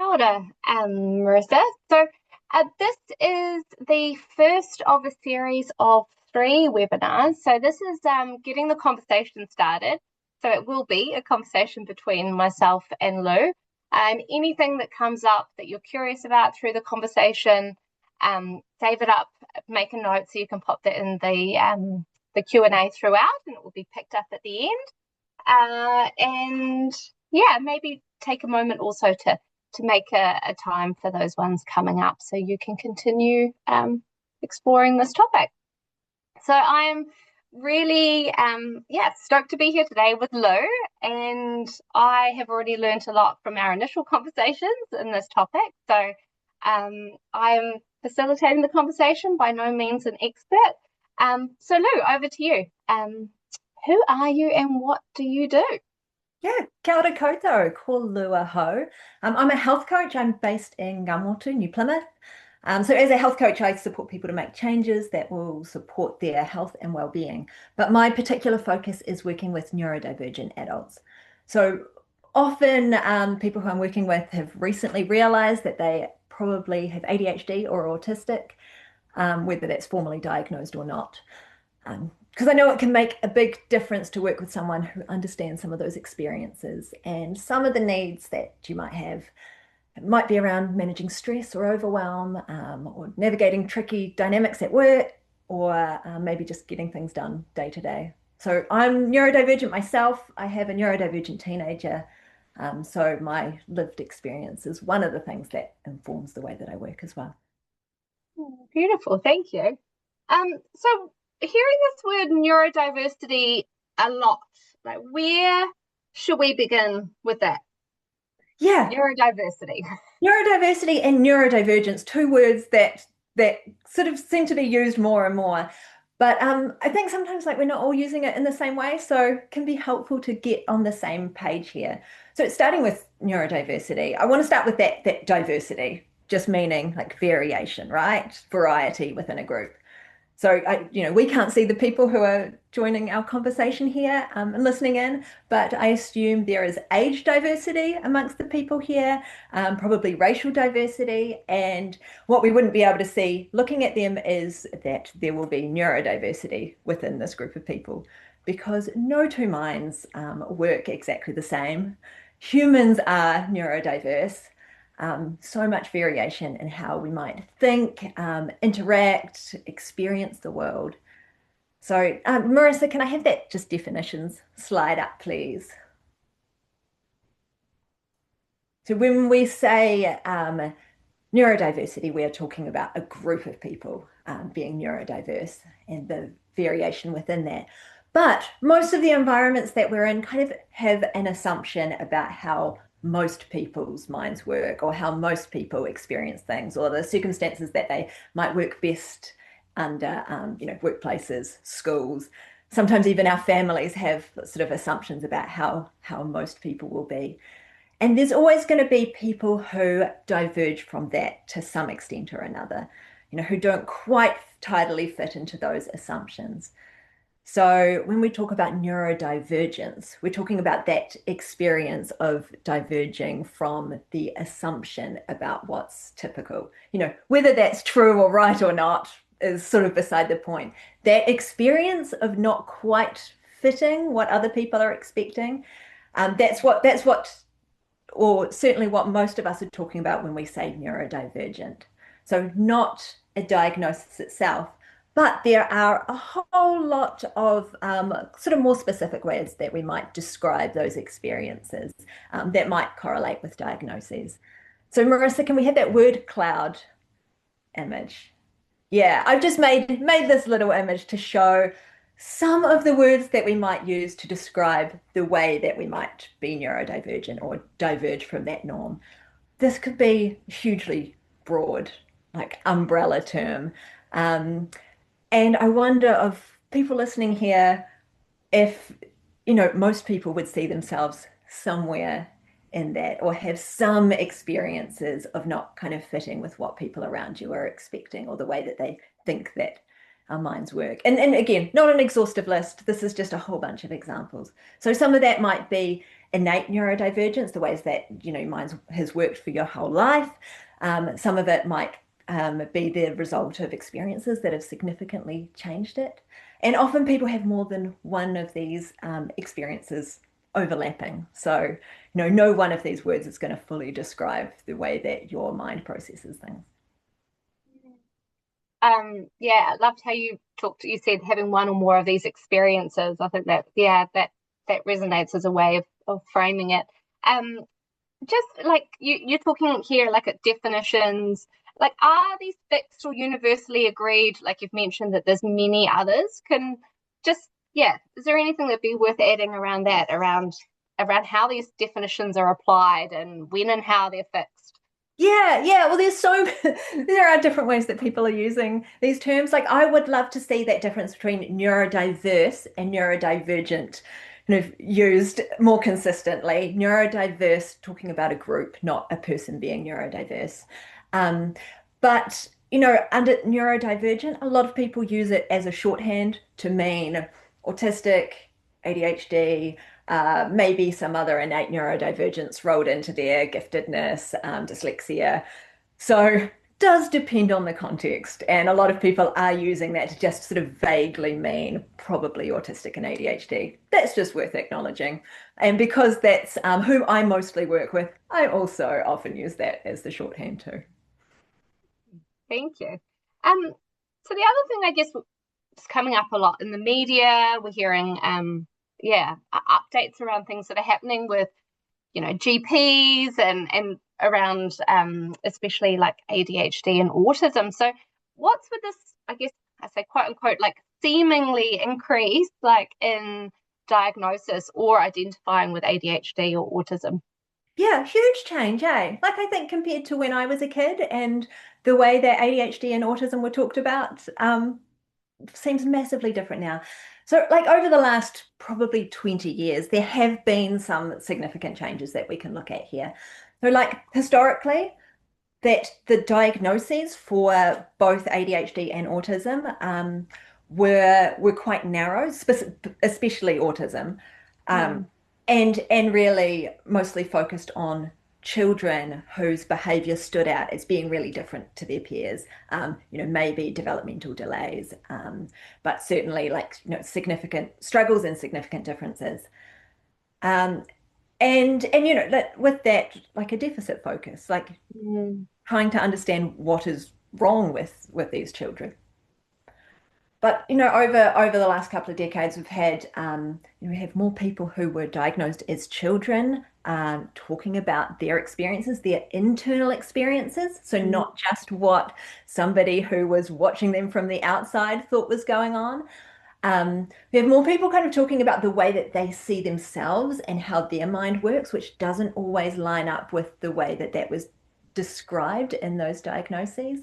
Kia ora, Marissa. This is the first of a series of three webinars. So this is getting the conversation started. So it will be a conversation between myself and Lou. Anything that comes up that you're curious about through the conversation, save it up, make a note so you can pop that in the Q&A throughout, and it will be picked up at the end. And yeah, maybe take a moment also to make a time for those ones coming up so you can continue exploring this topic. So I am really stoked to be here today with Lou, and I have already learned a lot from our initial conversations in this topic. So I am facilitating the conversation, by no means an expert. So Lou, over to you. Who are you and what do you do? Yeah, kia ora koutou, ko lua ho. I'm a health coach. I'm based in Ngāmotu, New Plymouth. So as a health coach, I support people to make changes that will support their health and well-being. But my particular focus is working with neurodivergent adults. So often people who I'm working with have recently realized that they probably have ADHD or autistic, whether that's formally diagnosed or not. Because I know it can make a big difference to work with someone who understands some of those experiences and some of the needs that you might have. It might be around managing stress or overwhelm, or navigating tricky dynamics at work, or maybe just getting things done day to day. So I'm neurodivergent myself. I have a neurodivergent teenager. So my lived experience is one of the things that informs the way that I work as well. Beautiful, thank you. So hearing this word neurodiversity a lot, like where should we begin with that? Yeah, Neurodiversity. neurodiversity and neurodivergence, two words that sort of seem to be used more and more. But I think sometimes like we're not all using it in the same way, so it can be helpful to get on the same page here. So starting with neurodiversity, I want to start with that diversity, just meaning like variation, right? Variety within a group. So we can't see the people who are joining our conversation here and listening in, but I assume there is age diversity amongst the people here, probably racial diversity, and what we wouldn't be able to see looking at them is that there will be neurodiversity within this group of people, because no two minds work exactly the same. Humans are neurodiverse. So much variation in how we might think, interact, experience the world. So, Marissa, can I have that just definitions slide up, please? So when we say neurodiversity, we are talking about a group of people being neurodiverse and the variation within that. But most of the environments that we're in kind of have an assumption about how most people's minds work or how most people experience things or the circumstances that they might work best under, workplaces, schools. Sometimes even our families have sort of assumptions about how most people will be. And there's always going to be people who diverge from that to some extent or another, who don't quite tidily fit into those assumptions. So when we talk about neurodivergence, we're talking about that experience of diverging from the assumption about what's typical. Whether that's true or right or not is sort of beside the point. That experience of not quite fitting what other people are expecting, that's what, or certainly what most of us are talking about when we say neurodivergent. So not a diagnosis itself, but there are a whole lot of sort of more specific ways that we might describe those experiences that might correlate with diagnoses. So Marissa, can we have that word cloud image? Yeah, I've just made this little image to show some of the words that we might use to describe the way that we might be neurodivergent or diverge from that norm. This could be hugely broad, like umbrella term. And I wonder of people listening here if, most people would see themselves somewhere in that or have some experiences of not kind of fitting with what people around you are expecting or the way that they think that our minds work. And again, not an exhaustive list. This is just a whole bunch of examples. So some of that might be innate neurodivergence, the ways that, mind has worked for your whole life. Some of it might be the result of experiences that have significantly changed it. And often people have more than one of these experiences overlapping. So, no one of these words is going to fully describe the way that your mind processes things. Yeah, I loved how you said having one or more of these experiences. I think that, yeah, that resonates as a way of framing it. Um, just like you're talking here like at definitions, like are these fixed or universally agreed? Like you've mentioned that there's many others. Can just yeah, is there anything that'd be worth adding around that, around how these definitions are applied and when and how they're fixed? Yeah. Well, there are different ways that people are using these terms. Like I would love to see that difference between neurodiverse and neurodivergent used more consistently. Neurodiverse, talking about a group, not a person being neurodiverse. Um, but under neurodivergent, a lot of people use it as a shorthand to mean autistic, ADHD, maybe some other innate neurodivergence rolled into their giftedness, dyslexia. So does depend on the context. And a lot of people are using that to just sort of vaguely mean probably autistic and ADHD. That's just worth acknowledging. And because that's whom I mostly work with, I also often use that as the shorthand too. Thank you. So the other thing I guess is coming up a lot in the media, we're hearing yeah, updates around things that are happening with GPs and around especially like ADHD and autism. So what's with this, I guess I say quote unquote, like seemingly increase like in diagnosis or identifying with ADHD or autism? Yeah, huge change, eh? Like I think compared to when I was a kid and the way that ADHD and autism were talked about, seems massively different now. So, like over the last probably 20 years, there have been some significant changes that we can look at here. So, like historically, that the diagnoses for both ADHD and autism were quite narrow, especially autism, um, Mm. and really mostly focused on children whose behavior stood out as being really different to their peers. Maybe developmental delays, but certainly like significant struggles and significant differences. Um, and with that, like a deficit focus, like Mm. trying to understand what is wrong with these children. But over the last couple of decades, we have more people who were diagnosed as children, talking about their experiences, their internal experiences. So Mm. not just what somebody who was watching them from the outside thought was going on. We have more people kind of talking about the way that they see themselves and how their mind works, which doesn't always line up with the way that that was described in those diagnoses.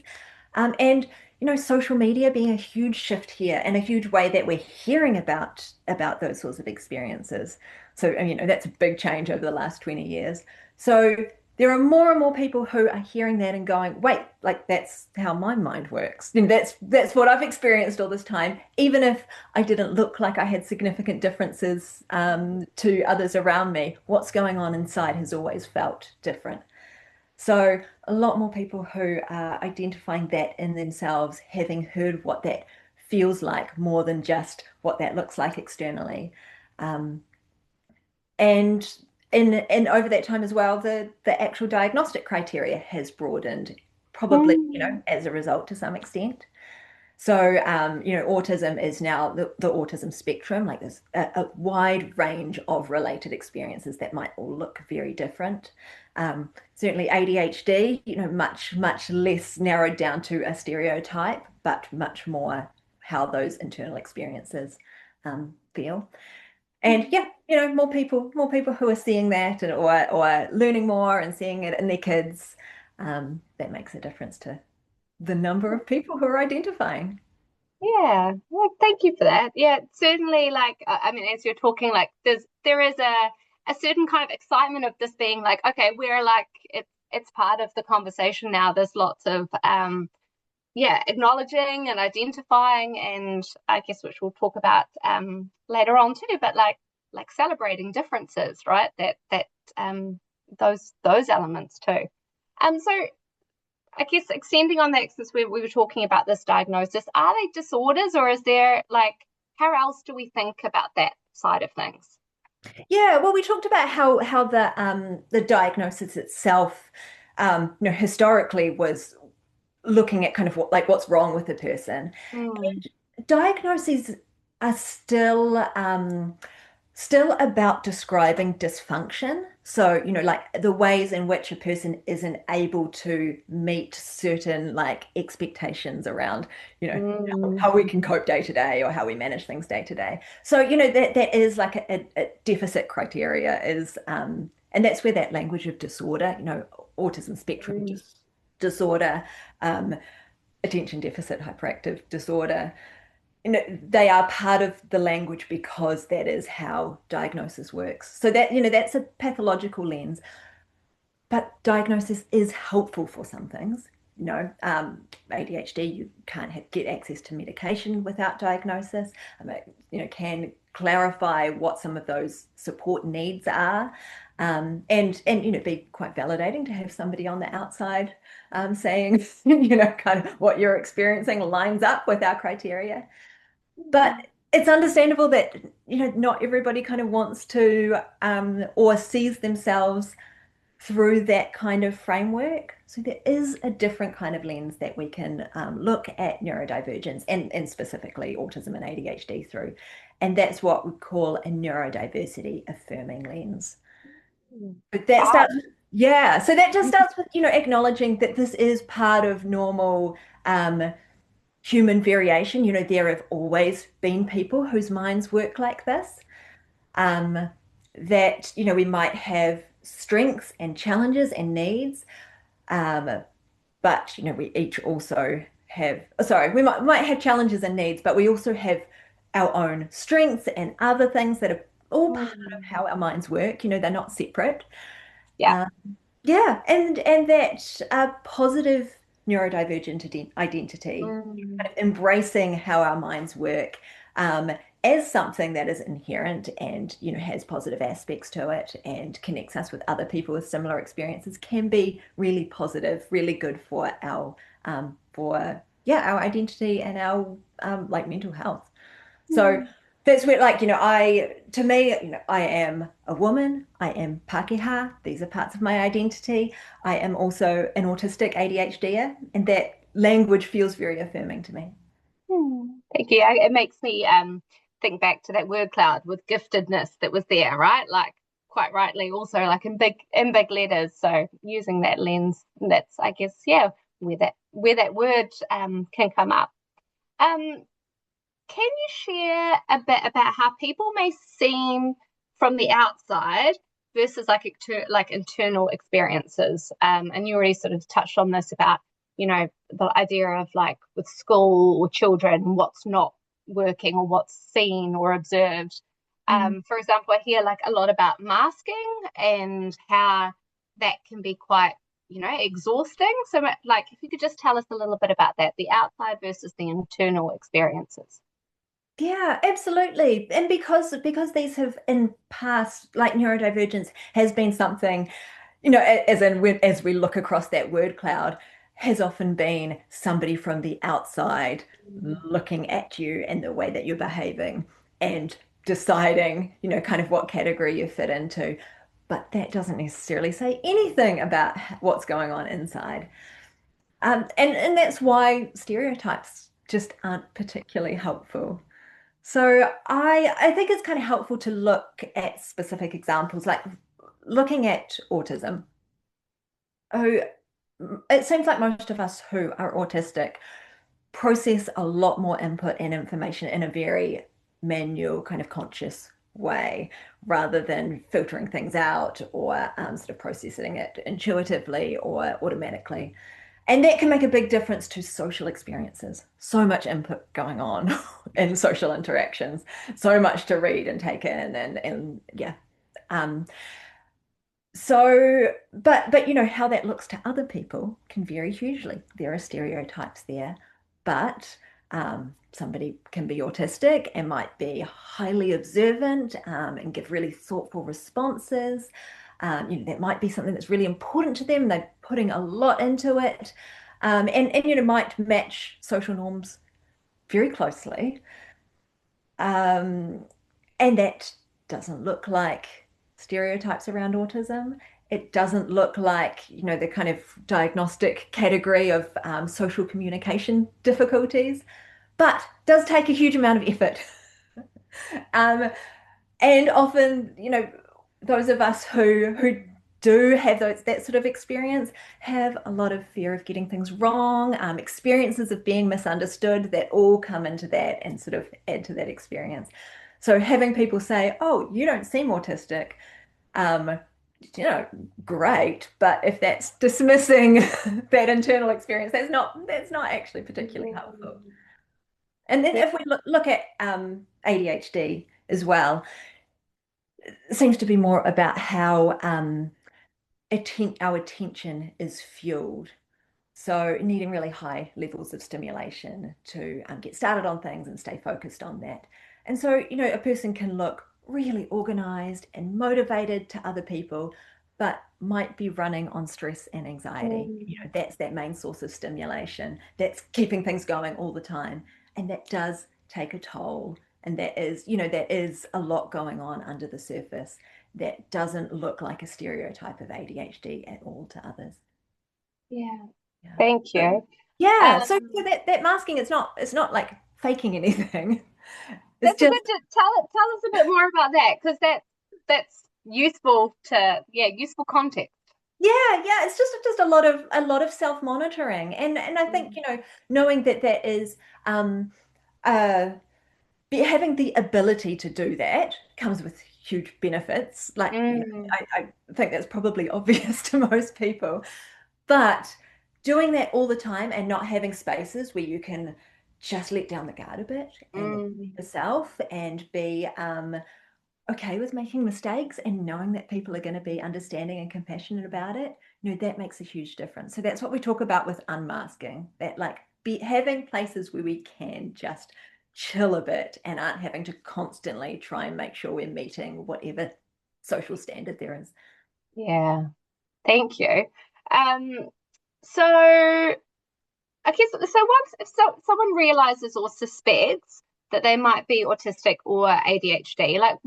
And social media being a huge shift here and a huge way that we're hearing about those sorts of experiences. So, that's a big change over the last 20 years. So there are more and more people who are hearing that and going, wait, like that's how my mind works. And that's what I've experienced all this time, even if I didn't look like I had significant differences to others around me. What's going on inside has always felt different. So a lot more people who are identifying that in themselves, having heard what that feels like more than just what that looks like externally. Um, and in over that time as well, the actual diagnostic criteria has broadened, probably, Mm. as a result to some extent. So, autism is now the autism spectrum. Like there's a wide range of related experiences that might all look very different. Certainly ADHD, much, much less narrowed down to a stereotype, but much more how those internal experiences feel. And yeah, more people who are seeing that or learning more and seeing it in their kids. That makes a difference to the number of people who are identifying. Yeah, well, thank you for that. Yeah, certainly. Like, I mean, as you're talking, like, there is a certain kind of excitement of this being like, okay, we're like it's part of the conversation now. There's lots of yeah, acknowledging and identifying, and I guess which we'll talk about later on too, but like celebrating differences, right? That those elements too. So I guess extending on that, since we were talking about this diagnosis, are they disorders, or is there like, how else do we think about that side of things? Yeah, well, we talked about how the diagnosis itself, historically was looking at kind of what's wrong with the person. Mm, Diagnoses are still about describing dysfunction. So, like the ways in which a person isn't able to meet certain like expectations around, you know, mm, how we can cope day to day or how we manage things day to day. So, that is like a deficit criteria is, and that's where that language of disorder, autism spectrum mm, disorder, um, attention deficit hyperactive disorder, they are part of the language because that is how diagnosis works. So that's a pathological lens, but diagnosis is helpful for some things. ADHD, you can't get access to medication without diagnosis. Can clarify what some of those support needs are, and be quite validating to have somebody on the outside saying, kind of what you're experiencing lines up with our criteria. But it's understandable that, not everybody kind of wants to or sees themselves through that kind of framework. So there is a different kind of lens that we can look at neurodivergence and specifically autism and ADHD through. And that's what we call a neurodiversity affirming lens. mm. But that Wow. starts, yeah. So that just starts with, acknowledging that this is part of normal human variation. There have always been people whose minds work like this. Um, that, we might have strengths and challenges and needs, but, we each also have, sorry, we might have challenges and needs, but we also have our own strengths and other things that are all part of Mm. how our minds work. They're not separate. Yeah. Um, yeah, and that positive neurodivergent identity, Mm. kind of embracing how our minds work, as something that is inherent and has positive aspects to it and connects us with other people with similar experiences can be really positive, really good for our our identity and our like mental health. So Mm. that's where, like, to me, I am a woman, I am Pākehā, these are parts of my identity. I am also an autistic ADHDer, and that language feels very affirming to me. Thank you. It makes me think back to that word cloud with giftedness that was there, right? Like quite rightly, also like in big letters. So using that lens, that's I guess yeah, where that word can come up. Um, can you share a bit about how people may seem from the outside versus like internal experiences? And you already sort of touched on this about, the idea of like with school or children, what's not working or what's seen or observed. Mm. For example, I hear like a lot about masking and how that can be quite, exhausting. So like if you could just tell us a little bit about that, the outside versus the internal experiences. Yeah, absolutely. And because these have in past, like neurodivergence has been something, as we look across that word cloud, has often been somebody from the outside looking at you and the way that you're behaving and deciding, kind of what category you fit into. But that doesn't necessarily say anything about what's going on inside. And that's why stereotypes just aren't particularly helpful. So I think it's kind of helpful to look at specific examples, like looking at autism. Who it seems like most of us who are autistic process a lot more input and information in a very manual, kind of conscious way, rather than filtering things out or sort of processing it intuitively or automatically. And that can make a big difference to social experiences. So much input going on in social interactions, so much to read and take in, and yeah. Um, So, but you know how that looks to other people can vary hugely. There are stereotypes there, but somebody can be autistic and might be highly observant and give really thoughtful responses. You know, that might be something that's really important to them. They're putting a lot into it, and you know might match social norms very closely. Um, and that doesn't look like stereotypes around autism. It doesn't look like, you know, the kind of diagnostic category of social communication difficulties, but does take a huge amount of effort. Um, and often, you know, those of us who do have that sort of experience have a lot of fear of getting things wrong, experiences of being misunderstood that all come into that and sort of add to that experience. So having people say, "Oh, you don't seem autistic," um, you know, great, but if that's dismissing that internal experience, that's not actually particularly helpful. Mm. And then Yeah. if we look at ADHD as well, it seems to be more about how our attention is fueled. So needing really high levels of stimulation to get started on things and stay focused on that. And so, you know, a person can look really organized and motivated to other people, but might be running on stress and anxiety. You know, Mm. that's that main source of stimulation. That's keeping things going all the time. And that does take a toll. And that is, you know, that is a lot going on under the surface that doesn't look like a stereotype of ADHD at all to others. Yeah. Yeah. Thank So, you. yeah. So Um, that masking, it's not like faking anything. It's that's a just good tell us a bit more about that because that's useful to useful context. yeah. It's just a lot of self-monitoring. And I think, Mm. you know, knowing that that is um uh having the ability to do that comes with huge benefits. Like, you know, Mm. I think that's probably obvious to most people. But doing that all the time and not having spaces where you can just let down the guard a bit and Mm. yourself and be okay with making mistakes and knowing that people are going to be understanding and compassionate about it, you know, that makes a huge difference. So that's what we talk about with unmasking, that like be having places where we can just chill a bit and aren't having to constantly try and make sure we're meeting whatever social standard there is. Yeah. Thank you. Um, so I guess so once if someone realizes or suspects that they might be autistic or ADHD, like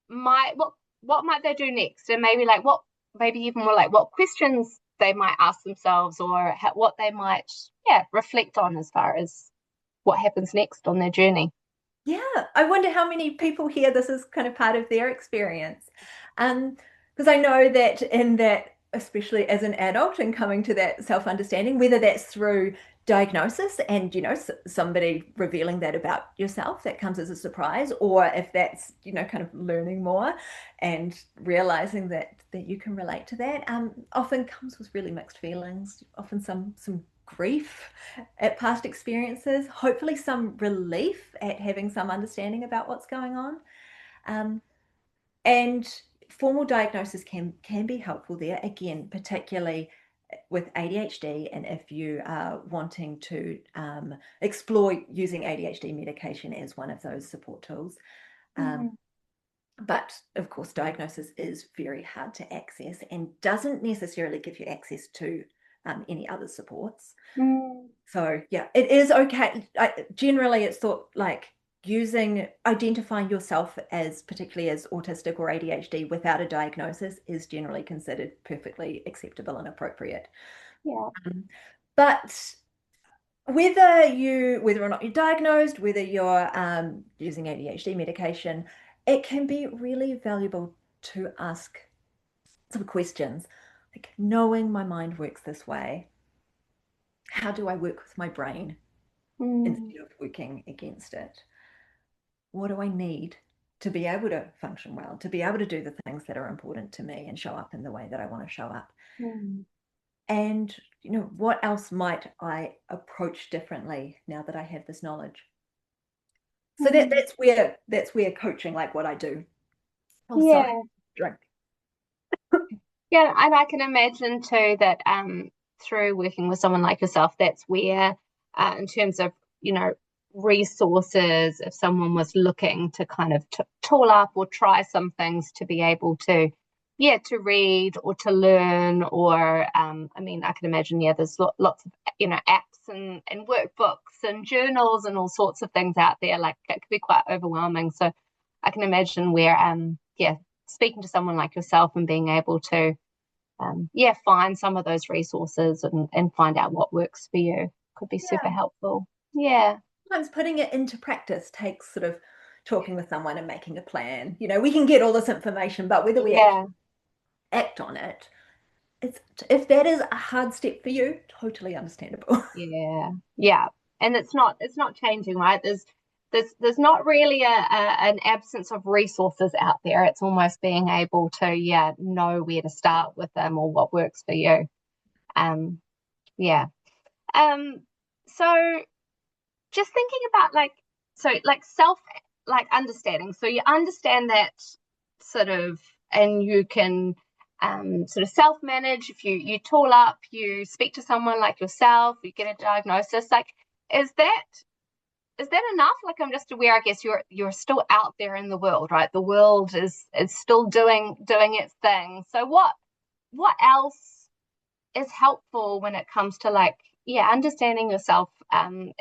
might what what might they do next? And maybe like what maybe even more like what questions they might ask themselves or what they might reflect on as far as what happens next on their journey. Yeah, I wonder how many people here this is kind of part of their experience. Um, because I know that in that, especially as an adult and coming to that self-understanding, whether that's through diagnosis and, you know, somebody revealing that about yourself, that comes as a surprise, or if that's, you know, kind of learning more and realizing that you can relate to that, often comes with really mixed feelings, often some grief at past experiences, hopefully some relief at having some understanding about what's going on. Um, and formal diagnosis can be helpful there, again, particularly with ADHD, and if you are wanting to explore using ADHD medication as one of those support tools. Um, Mm. but of course, diagnosis is very hard to access and doesn't necessarily give you access to any other supports. Mm. So yeah, it is okay. Generally, it's thought like identifying yourself as particularly as autistic or ADHD without a diagnosis is generally considered perfectly acceptable and appropriate. Yeah. Um, but whether or not you're diagnosed, whether you're using ADHD medication, it can be really valuable to ask some questions, like knowing my mind works this way. How do I work with my brain Mm. instead of working against it? What do I need to be able to function well, to be able to do the things that are important to me and show up in the way that I want to show up? Mm. And, you know, what else might I approach differently now that I have this knowledge? So that Mm. that's where coaching, like what I do. Oh, sorry, Yeah. drink. Yeah, and I can imagine too that through working with someone like yourself, that's where in terms of, you know, resources, if someone was looking to kind of tool up or try some things to be able to, yeah, to read or to learn, or I mean, I can imagine, yeah, there's lots of, you know, apps and workbooks and journals and all sorts of things out there. Like it could be quite overwhelming. So I can imagine where yeah, speaking to someone like yourself and being able to yeah, find some of those resources and find out what works for you could be super Yeah. helpful. Yeah, Sometimes putting it into practice takes sort of talking with someone and making a plan. You know, we can get all this information, but whether we actually yeah, act on it, it's if that is a hard step for you, totally understandable. yeah, yeah. And it's not changing, right? There's not really an absence of resources out there. It's almost being able to, yeah, know where to start with them or what works for you. Um, yeah. Um, so just thinking about like, so like self, like understanding, so you understand that sort of, and you can sort of self manage. If you tool up, you speak to someone like yourself, you get a diagnosis, like is that is that enough? Like I'm just aware, I guess you're still out there in the world, right? The world is still doing its thing. So what else is helpful when it comes to like, yeah, understanding yourself and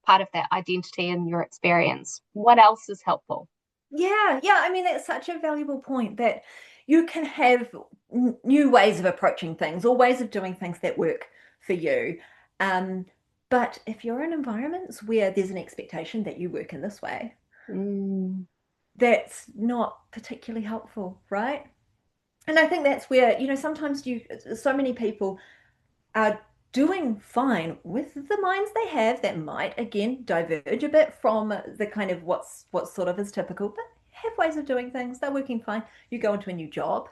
part of that identity and your experience? What else is helpful? Yeah, yeah. I mean, that's such a valuable point that you can have new ways of approaching things or ways of doing things that work for you. Um, but if you're in environments where there's an expectation that you work in this way, Mm, that's not particularly helpful, right? And I think that's where, sometimes so many people are doing fine with the minds they have that might again diverge a bit from the kind of what sort of is typical, but have ways of doing things. They're working fine. You go into a new job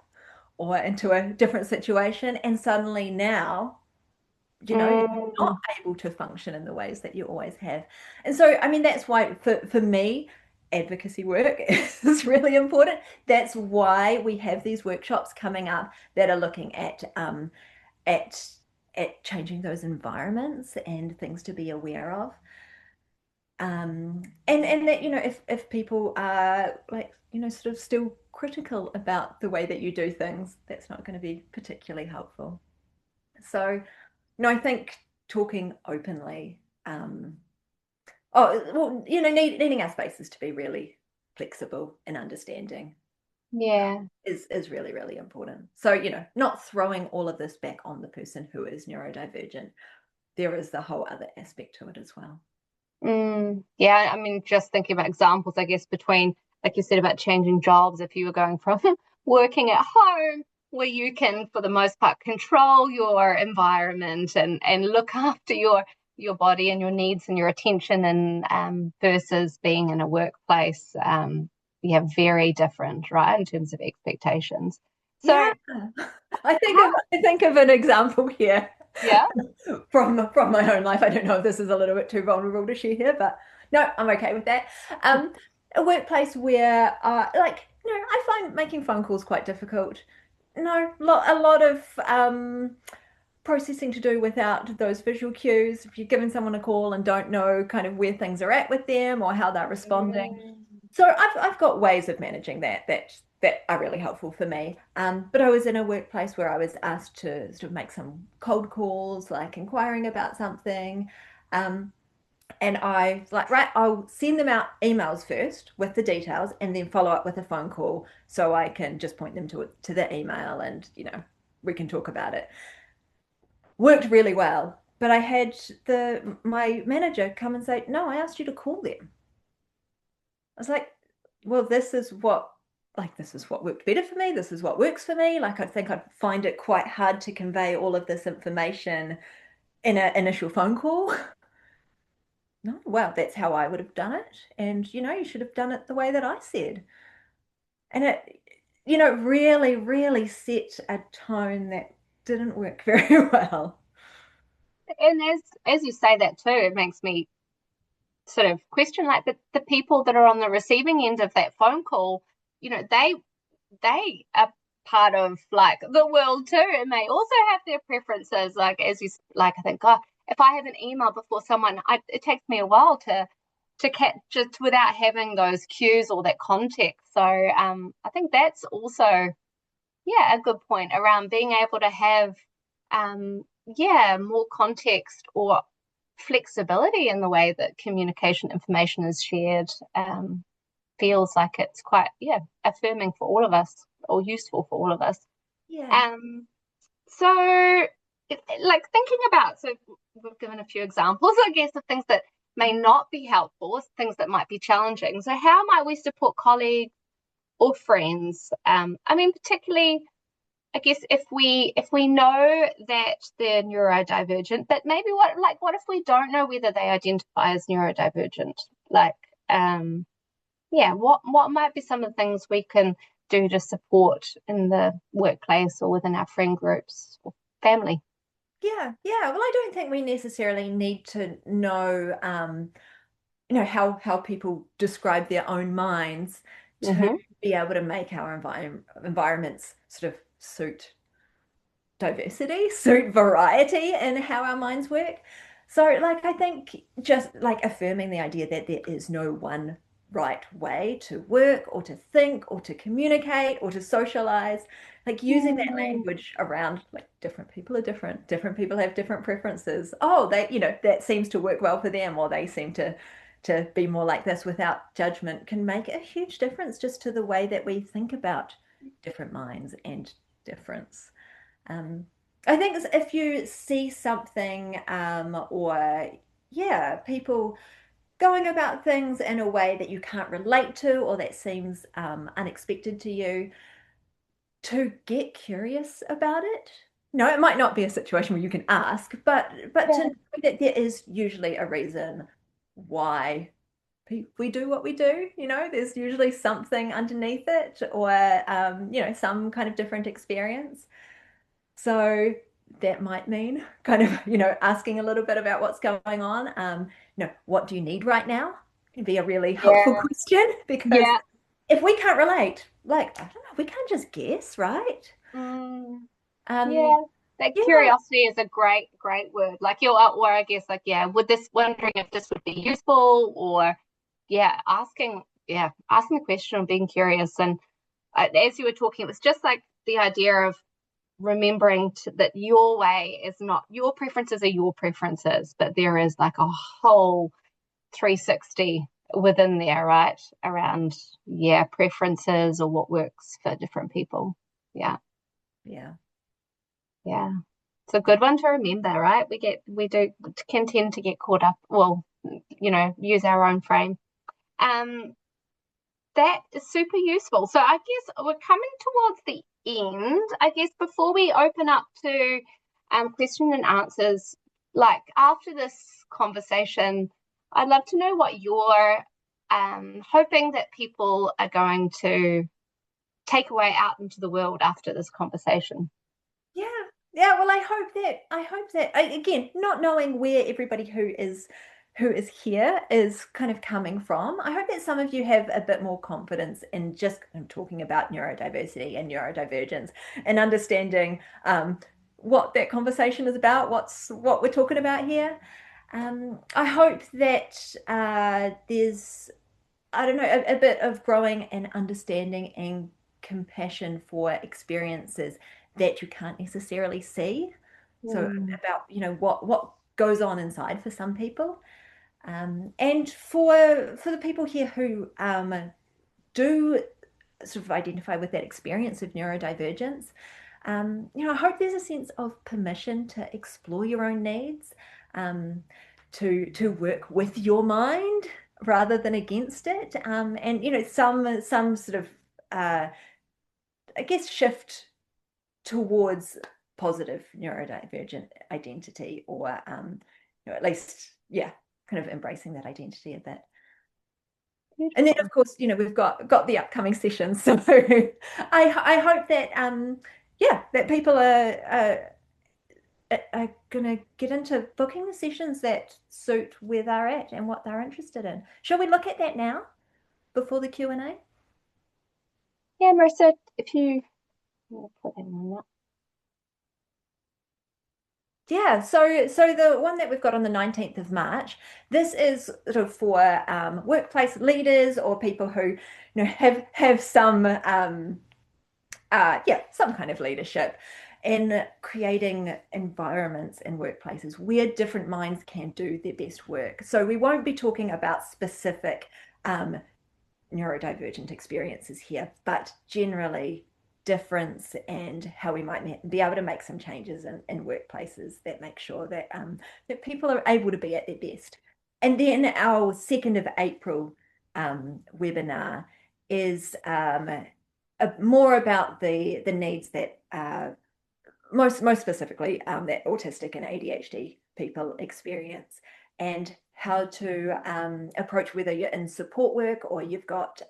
or into a different situation, and suddenly now, you're not mm, able to function in the ways that you always have. And so, I mean, that's why for me, advocacy work is really important. That's why we have these workshops coming up that are looking at at changing those environments and things to be aware of. And that, if people are like, sort of still critical about the way that you do things, that's not going to be particularly helpful. So, no, I think talking openly, well, needing our spaces to be really flexible and understanding yeah. is really, really important. So, not throwing all of this back on the person who is neurodivergent. There is the whole other aspect to it as well. Yeah, I mean, just thinking about examples, I guess, between, like you said, about changing jobs, if you were going from working at home, where you can, for the most part, control your environment and look after your body and your needs and your attention, and versus being in a workplace, yeah, very different, right, in terms of expectations. Yeah, So, how, I think of an example here yeah. from my own life. I don't know if this is a little bit too vulnerable to share here, but no, I'm okay with that. Um, a workplace where, like, I find making phone calls quite difficult. No, a lot of processing to do without those visual cues. If you're giving someone a call and don't know kind of where things are at with them or how they're responding. Mm, So I've got ways of managing that are really helpful for me. But I was in a workplace where I was asked to sort of make some cold calls, like inquiring about something. Um, and I was like, right, I'll send them out emails first with the details and then follow up with a phone call so I can just point them to the email and, we can talk about it. Worked really well. But I had my manager come and say, no, I asked you to call them. I was like, well, this is what worked better for me. This is what works for me. Like, I think I'd find it quite hard to convey all of this information in an initial phone call. No, well, that's how I would have done it. And, you should have done it the way that I said. And it, really, really set a tone that didn't work very well. and as you say that too, it makes me sort of question like the people that are on the receiving end of that phone call, they are part of like the world too, and they also have their preferences. Like as you like, I think, oh, if I have an email before someone, it takes me a while to catch just without having those cues or that context. So I think that's also yeah a good point around being able to have yeah more context or flexibility in the way that communication information is shared. Feels like it's quite yeah affirming for all of us or useful for all of us. Yeah. So like thinking about so we've given a few examples I guess of things that may not be helpful, things that might be challenging. So how might we support colleagues or friends? I mean particularly I guess if we know that they're neurodivergent, but maybe what if we don't know whether they identify as neurodivergent? Like yeah, what might be some of the things we can do to support in the workplace or within our friend groups or family? Yeah, yeah. Well, I don't think we necessarily need to know, how people describe their own minds to Mm-hmm. be able to make our environments sort of suit diversity, suit variety in how our minds work. So, like, I think just like affirming the idea that there is no one right way to work or to think or to communicate or to socialize, like using that Mm, language around like different people are different, different people have different preferences. Oh, that seems to work well for them, or they seem to be more like this without judgment can make a huge difference just to the way that we think about different minds and difference. Um, I think if you see something or yeah, people going about things in a way that you can't relate to or that seems unexpected to you, to get curious about it. No, it might not be a situation where you can ask, but to yeah, know that there is usually a reason why we do what we do. There's usually something underneath it, or some kind of different experience. So that might mean kind of, asking a little bit about what's going on. What do you need right now? Can be a really helpful yeah, question because yeah. if we can't relate, like, I don't know, we can't just guess, right? Mm, Um, yeah. That yeah, curiosity is a great word. Like you're, or I guess like, yeah, would this wondering if this would be useful or yeah, asking the question and being curious. And as you were talking, it was just like the idea of remembering that your way is not your preferences are your preferences, but there is like a whole 360 within there, right? Around, yeah, preferences or what works for different people. Yeah, yeah, yeah. It's a good one to remember, right? We do can tend to get caught up, well, use our own frame. Um, that is super useful. So I guess we're coming towards the end. I guess before we open up to question and answers, like after this conversation, I'd love to know what you're hoping that people are going to take away out into the world after this conversation. yeah, yeah. Well, I hope that again, not knowing where everybody who is here is kind of coming from. I hope that some of you have a bit more confidence in just talking about neurodiversity and neurodivergence and understanding what that conversation is about, what we're talking about here. I hope that there's, I don't know, a bit of growing and understanding and compassion for experiences that you can't necessarily see. So Mm, about, what goes on inside for some people. And for the people here who do sort of identify with that experience of neurodivergence, I hope there's a sense of permission to explore your own needs, um, to work with your mind rather than against it, and some sort of I guess shift towards positive neurodivergent identity, or at least yeah, kind of embracing that identity a bit. And then beautiful. of course, we've got the upcoming sessions. So I hope that yeah, that people are gonna get into booking the sessions that suit where they're at and what they're interested in. Shall we look at that now before the Q&A? Yeah, Marissa, if you I'll put them on that. Yeah, so the one that we've got on the 19th of March, this is sort of for workplace leaders or people who have some some kind of leadership in creating environments in workplaces where different minds can do their best work. So we won't be talking about specific neurodivergent experiences here, but generally difference and how we might be able to make some changes in workplaces that make sure that that people are able to be at their best. And then our 2nd of April webinar is more about the needs that most specifically that autistic and ADHD people experience, and how to approach whether you're in support work or you've got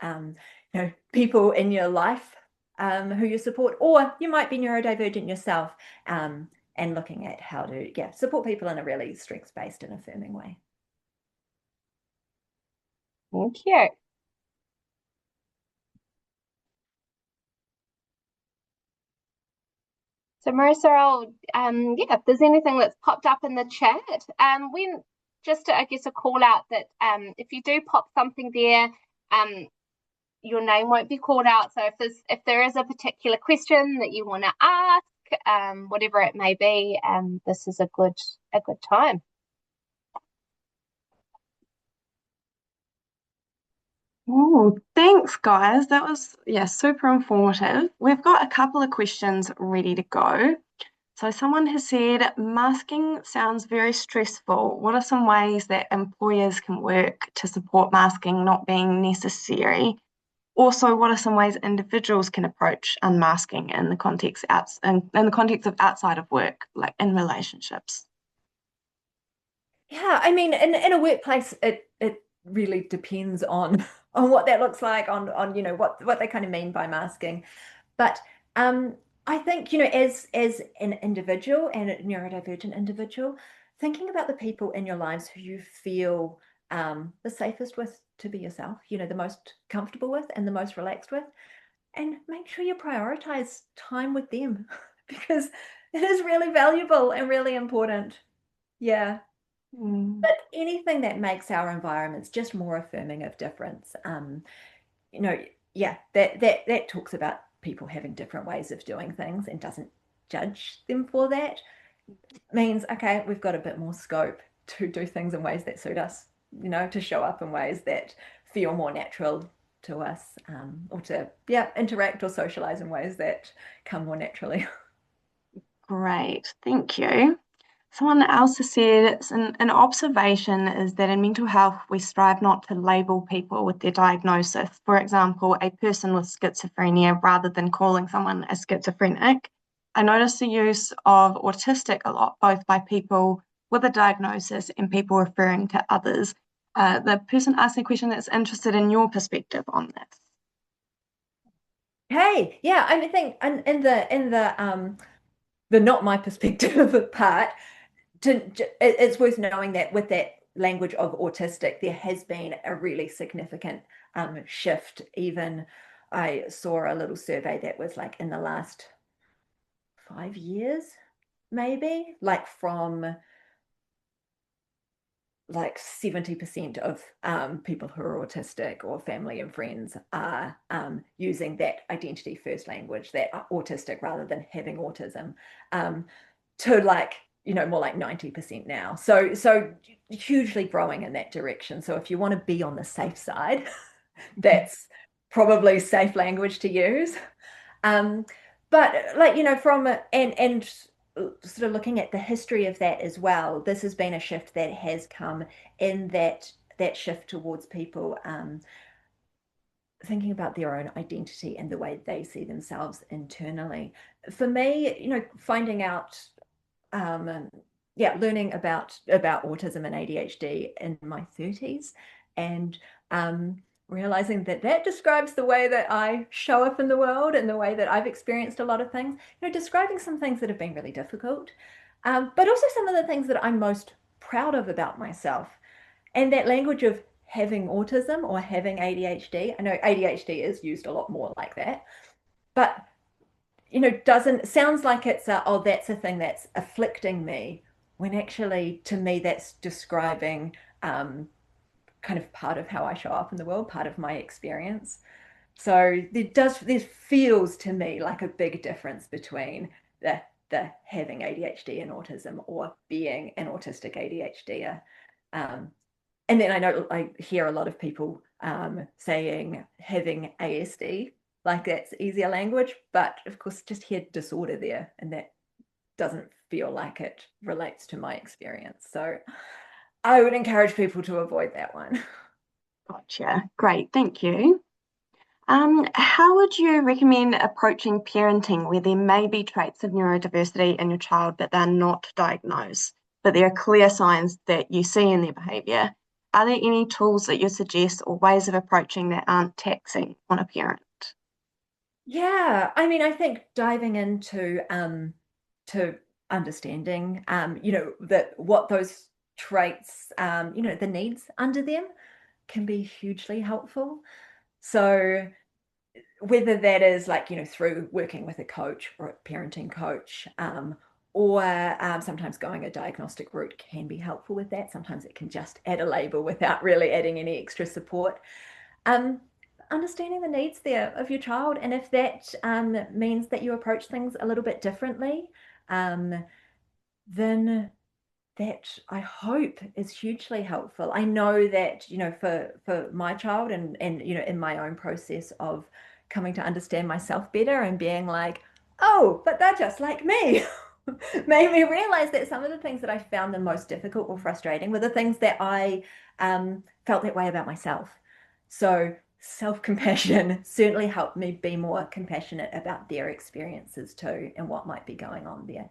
people in your life who you support, or you might be neurodivergent yourself, and looking at how to support people in a really strengths-based and affirming way. Thank you. So Marissa, if there's anything that's popped up in the chat, when just I guess a call out that if you do pop something there, your name won't be called out. So if there is a particular question that you want to ask, whatever it may be, this is a good time. Oh, thanks, guys. That was, super informative. We've got a couple of questions ready to go. So someone has said, masking sounds very stressful. What are some ways that employers can work to support masking not being necessary? Also, what are some ways individuals can approach unmasking in the context of outside of work, like in relationships? Yeah, I mean, in a workplace, it really depends on what that looks like, on what they kind of mean by masking. But I think, as an individual and a neurodivergent individual, thinking about the people in your lives who you feel the safest with to be yourself, the most comfortable with and the most relaxed with, and make sure you prioritize time with them because it is really valuable and really important. Yeah. But anything that makes our environments just more affirming of difference, that talks about people having different ways of doing things and doesn't judge them for that, means, okay, we've got a bit more scope to do things in ways that suit us, to show up in ways that feel more natural to us, or to interact or socialize in ways that come more naturally. Great, thank you. Someone else has said, an observation is that in mental health, we strive not to label people with their diagnosis. For example, a person with schizophrenia rather than calling someone a schizophrenic. I notice the use of autistic a lot, both by people with a diagnosis and people referring to others. The person asking the question is interested in your perspective on this. Hey, yeah, I think in the not my perspective part, it's worth knowing that with that language of autistic, there has been a really significant shift. Even I saw a little survey that was like in the last 5 years, maybe, like from like 70% of people who are autistic or family and friends are using that identity first language, that are autistic rather than having autism, to like, more like 90% now. So hugely growing in that direction. So if you want to be on the safe side, that's probably safe language to use. But like, from and sort of looking at the history of that as well, this has been a shift that has come in that shift towards people thinking about their own identity and the way they see themselves internally. For me, finding out, learning about autism and ADHD in my 30s, and realizing that describes the way that I show up in the world and the way that I've experienced a lot of things, describing some things that have been really difficult, but also some of the things that I'm most proud of about myself. And that language of having autism or having ADHD, I know ADHD is used a lot more like that, but sounds like it's oh, that's a thing that's afflicting me, when actually to me that's describing kind of part of how I show up in the world, part of my experience. So there feels to me like a big difference between the having ADHD and autism, or being an autistic ADHDer. And then I know I hear a lot of people saying having ASD, like that's easier language, but of course just hear disorder there, and that doesn't feel like it relates to my experience. So I would encourage people to avoid that one. Gotcha. Great, thank you. How would you recommend approaching parenting where there may be traits of neurodiversity in your child, but they're not diagnosed, but there are clear signs that you see in their behaviour? Are there any tools that you suggest or ways of approaching that aren't taxing on a parent? Yeah, I mean, I think diving into to understanding, that what those traits, the needs under them can be hugely helpful. So whether that is like, through working with a coach or a parenting coach, or sometimes going a diagnostic route can be helpful with that. Sometimes it can just add a label without really adding any extra support. Understanding the needs there of your child, and if that means that you approach things a little bit differently, then that I hope is hugely helpful. I know that, for my child, and in my own process of coming to understand myself better and being like, oh, but they're just like me, made me realize that some of the things that I found the most difficult or frustrating were the things that I felt that way about myself. So self-compassion certainly helped me be more compassionate about their experiences too, and what might be going on there.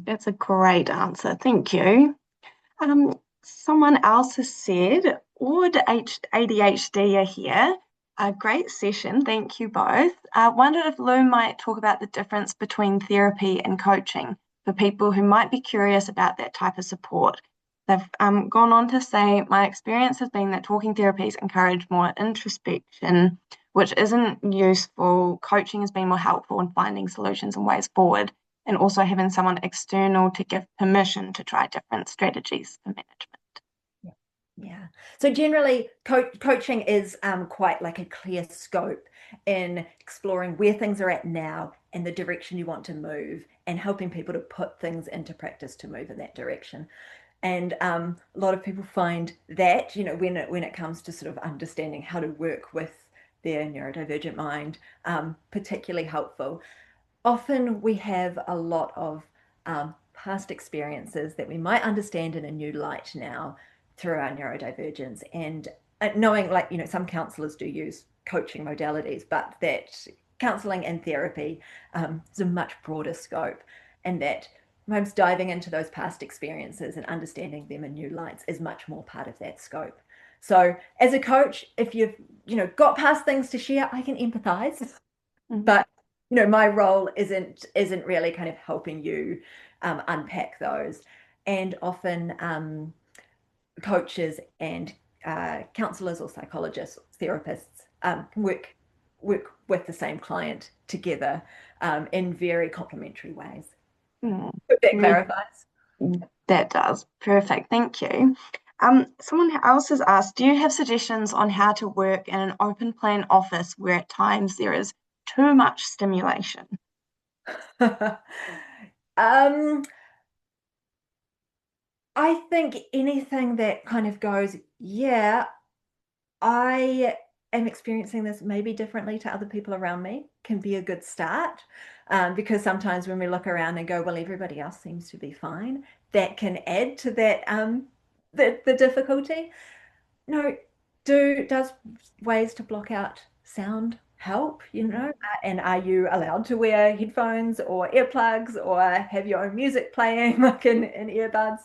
That's a great answer. Thank you. Someone else has said, Would ADHD are here. A great session. Thank you both. Wondered if Lou might talk about the difference between therapy and coaching for people who might be curious about that type of support. They've gone on to say, my experience has been that talking therapies encourage more introspection, which isn't useful. Coaching has been more helpful in finding solutions and ways forward, and also having someone external to give permission to try different strategies for management. Yeah. So generally, coaching is quite like a clear scope in exploring where things are at now and the direction you want to move, and helping people to put things into practice to move in that direction. And a lot of people find that, when it comes to sort of understanding how to work with their neurodivergent mind, particularly helpful. Often we have a lot of past experiences that we might understand in a new light now through our neurodivergence, and knowing, like, some counselors do use coaching modalities, but that counseling and therapy is a much broader scope, and that sometimes diving into those past experiences and understanding them in new lights is much more part of that scope. So as a coach, if you've got past things to share, I can empathize, but my role isn't really kind of helping you unpack those. And often coaches and counselors or psychologists, therapists can work with the same client together in very complementary ways. Hope that clarifies. That does. Perfect. Thank you. Someone else has asked, do you have suggestions on how to work in an open plan office where at times there is too much stimulation? I think anything that kind of goes, yeah, I am experiencing this maybe differently to other people around me, can be a good start. Because sometimes when we look around and go, well, everybody else seems to be fine, that can add to that the difficulty. No, does ways to block out sound help, and are you allowed to wear headphones or earplugs, or have your own music playing like in earbuds?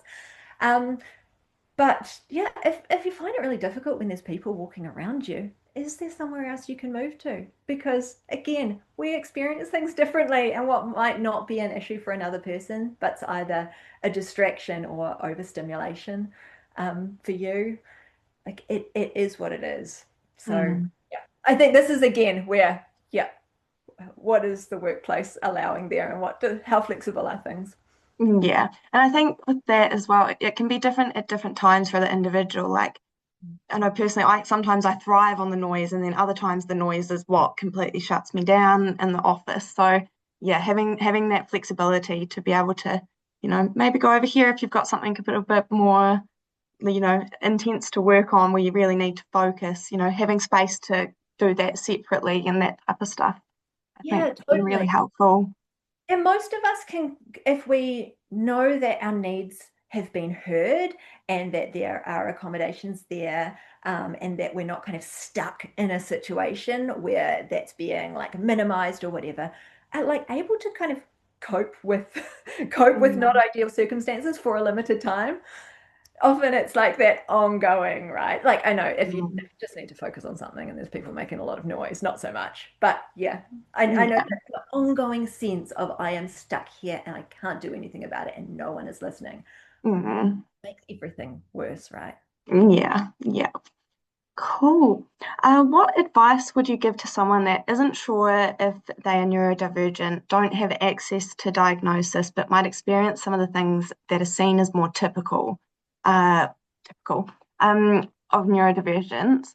But yeah, if you find it really difficult when there's people walking around you, is there somewhere else you can move to? Because again, we experience things differently, and what might not be an issue for another person, but it's either a distraction or overstimulation for you. Like it is what it is. So yeah, I think this is again where, yeah, what is the workplace allowing there, and how flexible are things? Yeah. And I think with that as well, it can be different at different times for the individual. Like, I know personally, sometimes I thrive on the noise, and then other times the noise is what completely shuts me down in the office. So yeah, having that flexibility to be able to, maybe go over here if you've got something a bit more, intense to work on where you really need to focus, having space to do that separately and that type of stuff, I think Yeah, can be really totally. helpful. And most of us can, if we know that our needs have been heard and that there are accommodations there, and that we're not kind of stuck in a situation where that's being like minimized or whatever, are like able to kind of cope with cope with not ideal circumstances for a limited time. Often it's like that ongoing, right? Like I know if you just need to focus on something and there's people making a lot of noise, not so much. But yeah, I know Yeah. that the ongoing sense of I am stuck here and I can't do anything about it and no one is listening Mm. makes everything worse, right? Yeah. Yeah. Cool. What advice would you give to someone that isn't sure if they are neurodivergent, don't have access to diagnosis, but might experience some of the things that are seen as more uh, typical, of neurodivergence,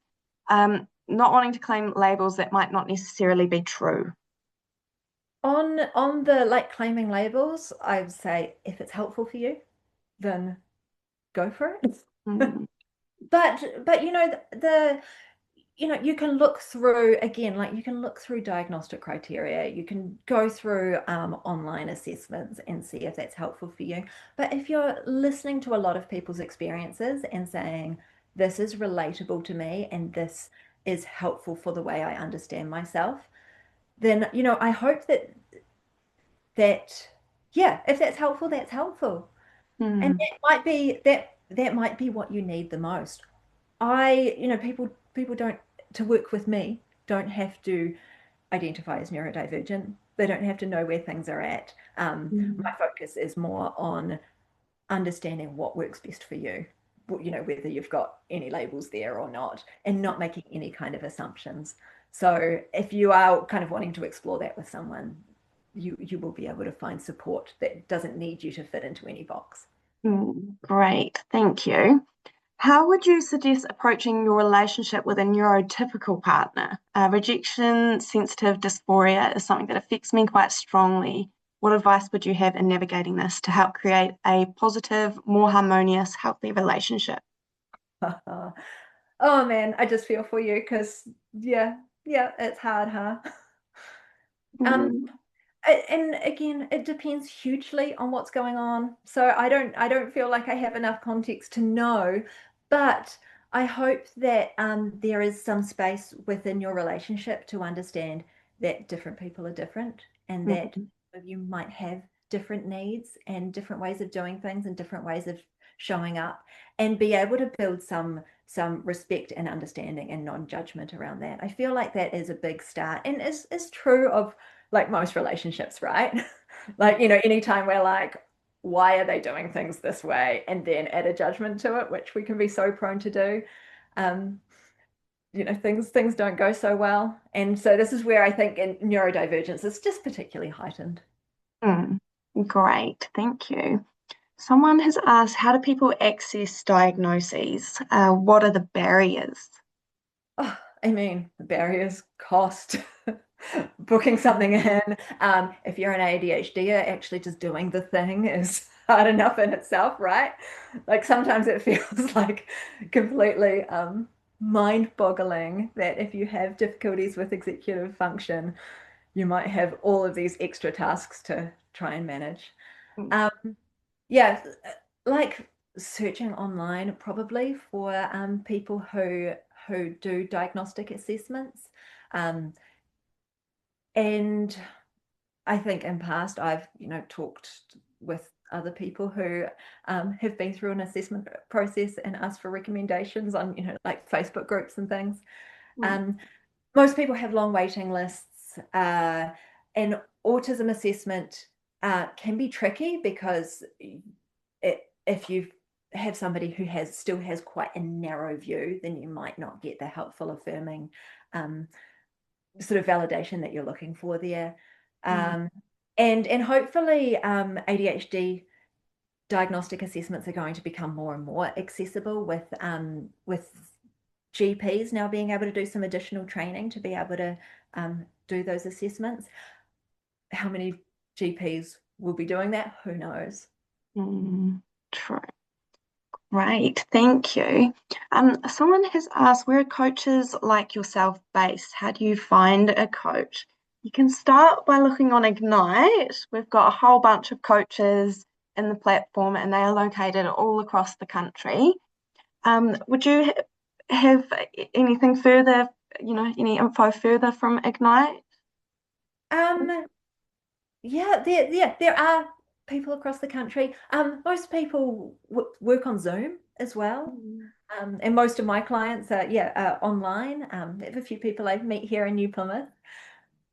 not wanting to claim labels that might not necessarily be true? On the like claiming labels, I would say if it's helpful for you, then go for it. Mm. But the you can look through again, like you can look through diagnostic criteria, you can go through online assessments and see if that's helpful for you. But if you're listening to a lot of people's experiences and saying, this is relatable to me and this is helpful for the way I understand myself, then, I hope that, yeah, if that's helpful, that's helpful. And Mm. that might be what you need the most. People don't to work with me don't have to identify as neurodivergent. They don't have to know where things are at. My Mm. focus is more on understanding what works best for you. Whether you've got any labels there or not, and not making any kind of assumptions. So if you are kind of wanting to explore that with someone, you will be able to find support that doesn't need you to fit into any box. Great, thank you. How would you suggest approaching your relationship with a neurotypical partner? Rejection sensitive dysphoria is something that affects me quite strongly. What advice would you have in navigating this to help create a positive, more harmonious, healthy relationship? Oh man, I just feel for you because yeah, it's hard, huh? Um, Mm. and again, it depends hugely on what's going on. So I don't feel like I have enough context to know, but I hope that there is some space within your relationship to understand that different people are different and that Mm. you might have different needs and different ways of doing things and different ways of showing up, and be able to build some respect and understanding and non-judgment around that. I feel like that is a big start and is true of like most relationships, right? Like, anytime we're like, why are they doing things this way? And then add a judgment to it, which we can be so prone to do. Um, things don't go so well. And so this is where I think in neurodivergence is just particularly heightened. Mm. Great, thank you. Someone has asked, how do people access diagnoses? What are the barriers? Oh, I mean, the barriers, cost, booking something in. If you're an ADHDer, actually just doing the thing is hard enough in itself, right? Like sometimes it feels like completely mind-boggling that if you have difficulties with executive function, you might have all of these extra tasks to try and manage. Mm. Um, yeah, like searching online probably for people who do diagnostic assessments. Um, and I think in past I've talked with other people who have been through an assessment process and asked for recommendations on like Facebook groups and things. Mm. Um, most people have long waiting lists, and autism assessment can be tricky because if you have somebody who still has quite a narrow view, then you might not get the helpful affirming sort of validation that you're looking for there. And hopefully ADHD diagnostic assessments are going to become more and more accessible with GPs now being able to do some additional training to be able to do those assessments. How many GPs will be doing that? Who knows? True. Great, thank you. Someone has asked, where are coaches like yourself based? How do you find a coach? You can start by looking on Ignite. We've got a whole bunch of coaches in the platform and they are located all across the country. Would you have anything further, any info further from Ignite? Yeah, there are people across the country. Most people work on Zoom as well. And most of my clients are online. I have a few people I meet here in New Plymouth.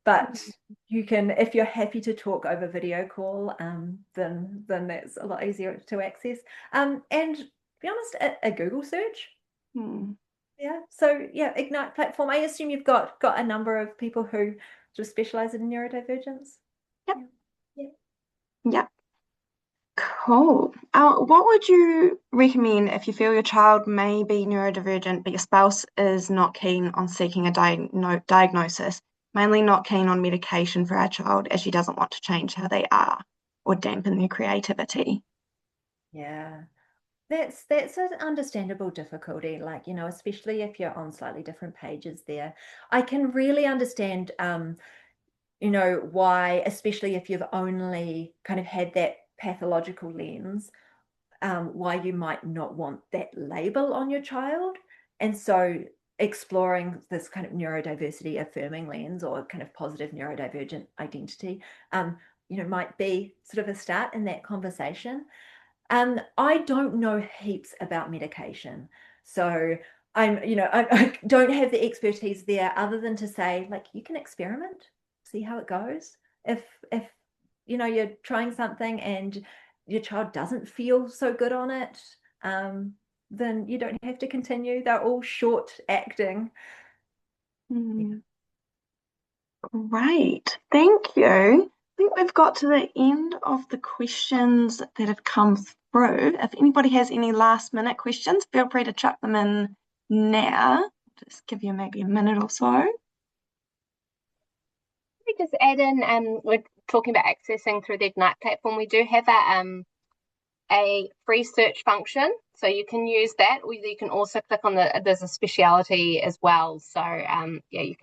But you can, if you're happy to talk over video call, then that's a lot easier to access. And to be honest, a Google search. Yeah. So yeah, Ignite platform. I assume you've got a number of people who sort of specialize in neurodivergence. Yep. Cool. What would you recommend if you feel your child may be neurodivergent, but your spouse is not keen on seeking a diagnosis, mainly not keen on medication for our child as she doesn't want to change how they are or dampen their creativity? Yeah. That's an understandable difficulty, like, especially if you're on slightly different pages there. I can really understand, why, especially if you've only kind of had that pathological lens, why you might not want that label on your child. And so exploring this kind of neurodiversity affirming lens or kind of positive neurodivergent identity, might be sort of a start in that conversation. I don't know heaps about medication. So I don't have the expertise there other than to say, like, you can experiment, see how it goes. If you're trying something and your child doesn't feel so good on it, then you don't have to continue. They're all short acting. Great, thank you. I think we've got to the end of the questions that have come through. If anybody has any last minute questions, feel free to chuck them in now. Just give you maybe a minute or so. We just add in, we're talking about accessing through the Ignite platform. We do have a free search function, so you can use that, or you can also click on there's a speciality as well. So you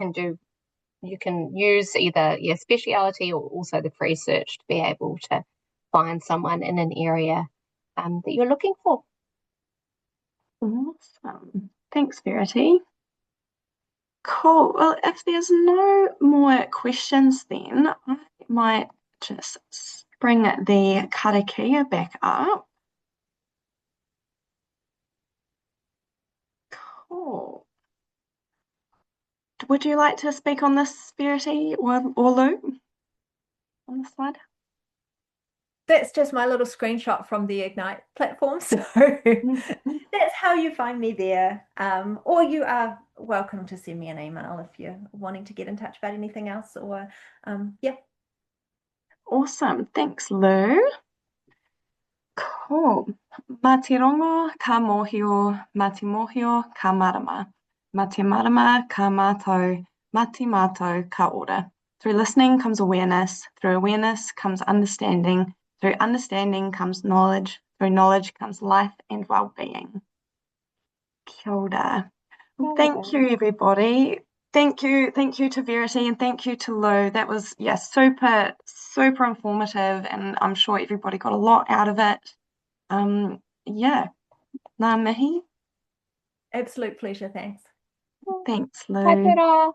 can use either speciality or also the free search to be able to find someone in an area that you're looking for. Awesome. Thanks, Verity. Cool. Well, if there's no more questions, then I might just bring the karakia back up. Cool. Would you like to speak on this, Verity or Lou, on the slide? That's just my little screenshot from the Ignite platform. So that's how you find me there. Or you are welcome to send me an email if you're wanting to get in touch about anything else. Or yeah. Awesome. Thanks, Lou. Cool. Mā te rongo, ka mōhio, mā te mōhio, ka marama. Mā te marama, ka mātou, mā te mātou, ka ora. Through listening comes awareness. Through awareness comes understanding. Through understanding comes knowledge. Through knowledge comes life and well-being. Kia ora. Thank you, everybody. Thank you to Verity and thank you to Lou. That was super, super informative, and I'm sure everybody got a lot out of it. Ngā mihi. Absolute pleasure. Thanks. Thanks, Lou. Hai te rā.